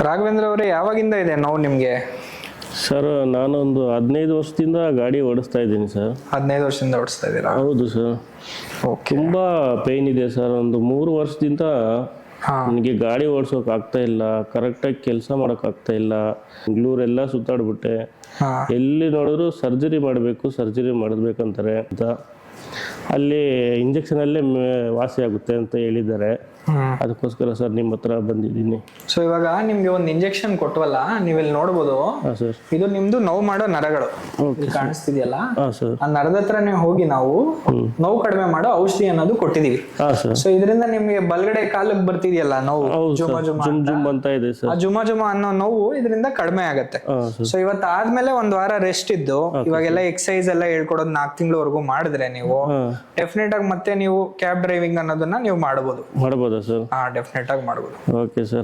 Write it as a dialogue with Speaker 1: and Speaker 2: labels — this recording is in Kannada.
Speaker 1: ರಾಘವೇಂದ್ರ ಅವರೇ, ಯಾವಾಗಿಂದ ಇದೆ ನೋವು ನಿಮ್ಗೆ?
Speaker 2: ಸರ್ ನಾನೊಂದು 15 ವರ್ಷದಿಂದ ಗಾಡಿ ಓಡಿಸ್ತಾ ಇದ್ದೀನಿ ಸರ್.
Speaker 1: 15 ವರ್ಷದಿಂದ ಓಡಿಸ್ತಾ ಇದ್ದೀರಾ?
Speaker 2: ಹೌದು ಸರ್. ತುಂಬಾ ಪೇನ್ ಇದೆ ಸರ್. ಒಂದು 3 ವರ್ಷದಿಂದ ನನಗೆ ಗಾಡಿ ಓಡಿಸೋಕೆ ಆಗ್ತಾ ಇಲ್ಲ, ಕರೆಕ್ಟಾಗಿ ಕೆಲಸ ಮಾಡೋಕೆ ಆಗ್ತಾ ಇಲ್ಲ. ಬೆಂಗಳೂರೆಲ್ಲ ಸುತ್ತಾಡ್ಬಿಟ್ಟೆ. ಎಲ್ಲಿ ನೋಡಿದ್ರು ಸರ್ಜರಿ ಮಾಡಬೇಕಂತಾರೆ ಅಂತ. ಅಲ್ಲಿ ಇಂಜೆಕ್ಷನ್ ಅಲ್ಲೇ ವಾಸಿ ಆಗುತ್ತೆ ಅಂತ ಹೇಳಿದ್ದಾರೆ. ಅದಕ್ಕೋಸ್ಕರ ಸರ್ ನಿಮ್ಮ ಹತ್ರ ಬಂದಿದ್ದೀನಿ.
Speaker 1: ಸೊ ಇವಾಗ ನಿಮ್ಗೆ ಒಂದು ಇಂಜೆಕ್ಷನ್ ಕೊಟ್ವಲ್ಲ, ನೀವಿಲ್ಲಿ ನೋಡ್ಬೋದು.
Speaker 2: ಸರ್,
Speaker 1: ಇದು ನಿಮ್ದು ನೋವು ಮಾಡೋ ನರಗಳು ಕಾಣಿಸ್ತಿದೆಯಲ್ಲ,
Speaker 2: ಸರ್.
Speaker 1: ಆ ನರದ ಹತ್ರನೇ ಹೋಗಿ ನಾವು ನೋವು ಕಡಿಮೆ ಮಾಡೋ ಔಷಧಿ ಅನ್ನೋದು ಕೊಟ್ಟಿದೀವಿ. ಸೊ ಇದರಿಂದ ನಿಮ್ಗೆ ಬಲಗಡೆ ಕಾಲಕ್ಕೆ ಬರ್ತಿದೆಯಲ್ಲ ನೋವು, ಜುಮ ಜುಮ್
Speaker 2: ಅಂತ ಇದೆ ಸರ್.
Speaker 1: ಆ ಜುಮ ಅನ್ನೋ ನೋವು ಇದರಿಂದ ಕಡಿಮೆ ಆಗತ್ತೆ. ಸೊ ಇವತ್ತು ಆದ್ಮೇಲೆ ಒಂದ್ ವಾರ ರೆಸ್ಟ್ ಇದ್ದು ಇವಾಗೆಲ್ಲ ಎಕ್ಸಸೈಸ್ ಎಲ್ಲ ಹೇಳ್ಕೊಡೋದು 4 ತಿಂಗಳವರೆಗೂ ಮಾಡಿದ್ರೆ ನೀವು ಡೆಫಿನೆಟ್ ಆಗಿ ಮತ್ತೆ ನೀವು ಕ್ಯಾಬ್ ಡ್ರೈವಿಂಗ್ ಅನ್ನೋದನ್ನ ನೀವು ಮಾಡಬಹುದು.
Speaker 2: ಸರ್,
Speaker 1: ಡೆಫಿನೆಟ್ ಆಗಿ ಮಾಡಬಹುದು.
Speaker 2: Okay sir.